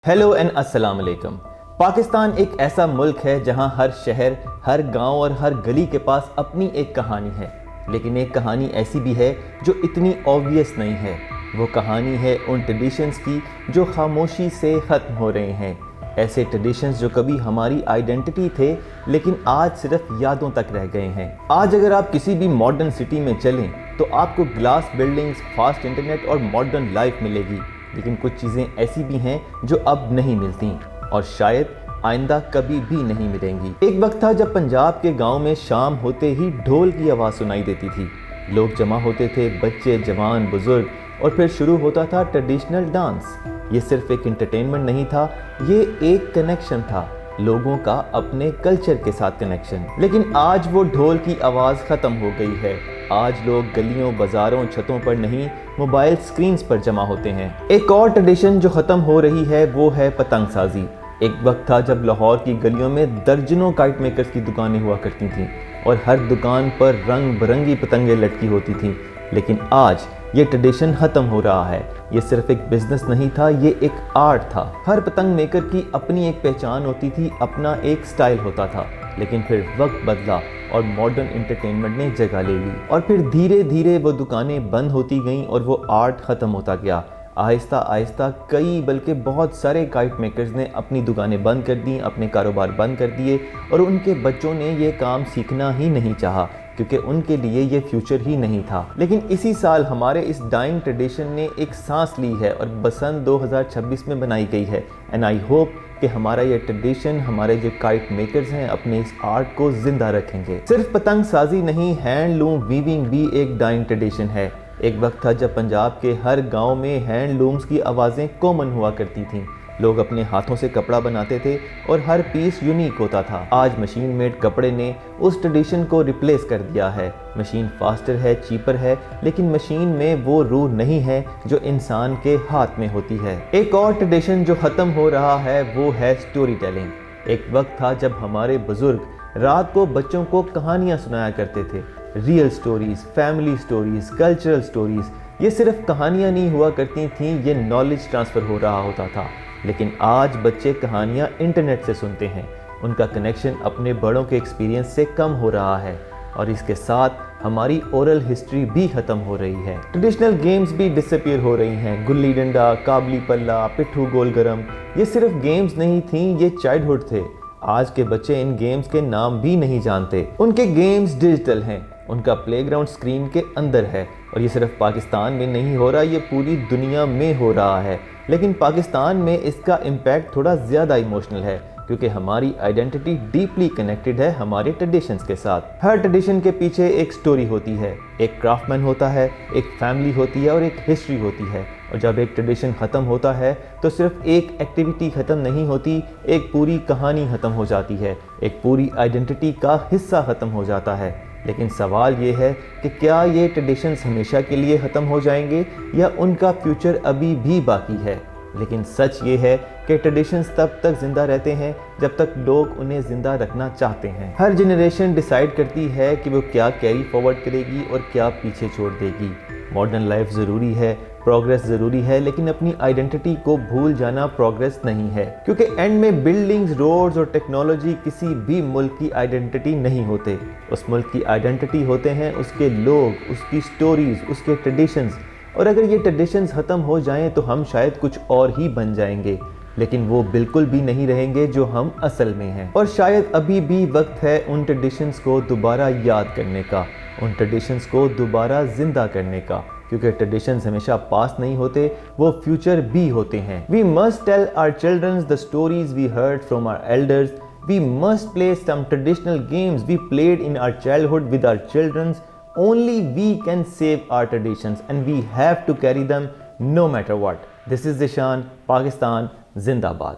Hello and अस्सलाम वालेकुम। पाकिस्तान एक ऐसा मुल्क है जहां हर शहर, हर गांव और हर गली के पास अपनी एक कहानी है। लेकिन एक कहानी ऐसी भी है जो इतनी ऑब्वियस नहीं है। वो कहानी है उन ट्रेडिशंस की जो खामोशी से ख़त्म हो रहे हैं। ऐसे ट्रेडिशंस जो कभी हमारी आइडेंटिटी थे लेकिन आज सिर्फ यादों तक रह गए हैं। आज अगर आप किसी भी मॉडर्न सिटी में चलें तो आपको ग्लास बिल्डिंग्स, फास्ट इंटरनेट और मॉडर्न लाइफ मिलेगी। लेकिन कुछ चीज़ें ऐसी भी हैं जो अब नहीं मिलती और शायद आइंदा कभी भी नहीं मिलेंगी। एक वक्त था जब पंजाब के गांव में शाम होते ही ढोल की आवाज़ सुनाई देती थी। लोग जमा होते थे, बच्चे, जवान, बुजुर्ग, और फिर शुरू होता था ट्रेडिशनल डांस। ये सिर्फ एक एंटरटेनमेंट नहीं था, ये एक कनेक्शन था, लोगों का अपने कल्चर के साथ कनेक्शन। लेकिन आज वो ढोल की आवाज़ ख़त्म हो गई है। आज लोग गलियों, बाज़ारों, छतों पर नहीं, मोबाइल स्क्रीन्स पर जमा होते हैं। एक और ट्रेडिशन जो ख़त्म हो रही है वो है पतंग साजी। एक वक्त था जब लाहौर की गलियों में दर्जनों काइट मेकर्स की दुकानें हुआ करती थीं और हर दुकान पर रंग बिरंगी पतंगें लटकी होती थीं। लेकिन आज ये ट्रेडिशन ख़त्म हो रहा है। ये सिर्फ एक बिजनेस नहीं था, ये एक आर्ट था। हर पतंग मेकर की अपनी एक पहचान होती थी, अपना एक स्टाइल होता था। लेकिन फिर वक्त बदला और मॉडर्न एंटरटेनमेंट ने जगह ले ली और फिर धीरे धीरे वो दुकानें बंद होती गईं और वो आर्ट ख़त्म होता गया। आहिस्ता आहिस्ता कई बल्कि बहुत सारे काइट मेकर्स ने अपनी दुकानें बंद कर दी, अपने कारोबार बंद कर दिए और उनके बच्चों ने ये काम सीखना ही नहीं चाहा क्योंकि उनके लिए ये फ्यूचर ही नहीं था। लेकिन इसी साल हमारे इस डाइंग ट्रेडिशन ने एक सांस ली है और बसंत 2026 में बनाई गई है। एंड आई होप कि हमारा ये ट्रेडिशन, हमारे जो काइट मेकर्स हैं, अपने इस आर्ट को जिंदा रखेंगे। सिर्फ पतंग साजी नहीं, हैंडलूम वीविंग भी एक डाइंग ट्रेडिशन है। एक वक्त था जब पंजाब के हर गांव में हैंडलूम्स की आवाज़ें कॉमन हुआ करती थीं। लोग अपने हाथों से कपड़ा बनाते थे और हर पीस यूनिक होता था। आज मशीन मेड कपड़े ने उस ट्रेडिशन को रिप्लेस कर दिया है। मशीन फास्टर है, चीपर है, लेकिन मशीन में वो रूह नहीं है जो इंसान के हाथ में होती है। एक और ट्रेडिशन जो ख़त्म हो रहा है वो है स्टोरी टेलिंग। एक वक्त था जब हमारे बुजुर्ग रात को बच्चों को कहानियाँ सुनाया करते थे। Real stories, family stories, cultural stories. ये सिर्फ कहानियाँ नहीं हुआ करती थीं, ये नॉलेज ट्रांसफ़र हो रहा होता था। लेकिन आज बच्चे कहानियाँ इंटरनेट से सुनते हैं। उनका कनेक्शन अपने बड़ों के एक्सपीरियंस से कम हो रहा है और इसके साथ हमारी ओरल हिस्ट्री भी ख़त्म हो रही है। ट्रेडिशनल गेम्स भी डिसअपीयर हो रही हैं। गुल्ली डंडा, काबली पल्ला, पिट्ठू गोल गरम, ये सिर्फ गेम्स नहीं थीं, ये चाइल्डहुड थे। आज के बच्चे इन गेम्स के नाम भी नहीं जानते। उनके गेम्स डिजिटल हैं, उनका प्लेग्राउंड स्क्रीन के अंदर है और ये सिर्फ पाकिस्तान में नहीं हो रहा, ये पूरी दुनिया में हो रहा है। लेकिन पाकिस्तान में इसका इम्पैक्ट थोड़ा ज़्यादा इमोशनल है क्योंकि हमारी आइडेंटिटी डीपली कनेक्टेड है हमारे ट्रेडिशंस के साथ। हर ट्रेडिशन के पीछे एक स्टोरी होती है, एक क्राफ्टमैन होता है, एक फैमिली होती है और एक हिस्ट्री होती है। और जब एक ट्रेडिशन ख़त्म होता है तो सिर्फ एक एक्टिविटी ख़त्म नहीं होती, एक पूरी कहानी ख़त्म हो जाती है, एक पूरी आइडेंटिटी का हिस्सा ख़त्म हो जाता है। लेकिन सवाल ये है कि क्या ये ट्रेडिशंस हमेशा के लिए ख़त्म हो जाएंगे या उनका फ्यूचर अभी भी बाकी है। लेकिन सच ये है कि ट्रेडिशंस तब तक ज़िंदा रहते हैं जब तक लोग उन्हें ज़िंदा रखना चाहते हैं। हर जनरेशन डिसाइड करती है कि वो क्या कैरी फॉरवर्ड करेगी और क्या पीछे छोड़ देगी। मॉडर्न लाइफ ज़रूरी है, प्रोग्रेस ज़रूरी है, लेकिन अपनी आइडेंटिटी को भूल जाना प्रोग्रेस नहीं है। क्योंकि एंड में बिल्डिंग्स, रोड्स और टेक्नोलॉजी किसी भी मुल्क की आइडेंटिटी नहीं होते। उस मुल्क की आइडेंटिटी होते हैं उसके लोग, उसकी स्टोरीज, उसके ट्रेडिशंस। और अगर ये ट्रेडिशंस ख़त्म हो जाएं तो हम शायद कुछ और ही बन जाएंगे, लेकिन वो बिल्कुल भी नहीं रहेंगे जो हम असल में हैं। और शायद अभी भी वक्त है उन ट्रेडिशंस को दोबारा याद करने का, उन ट्रेडिशंस को दोबारा ज़िंदा करने का, क्योंकि ट्रेडिशंस हमेशा पास्ट नहीं होते, वो फ्यूचर भी होते हैं। We must tell our children the stories we heard from our elders. We must play some traditional games we played in our childhood with our children. Only we can save our traditions and we have to carry them no matter what. This is Zishan, Pakistan, Zindabad.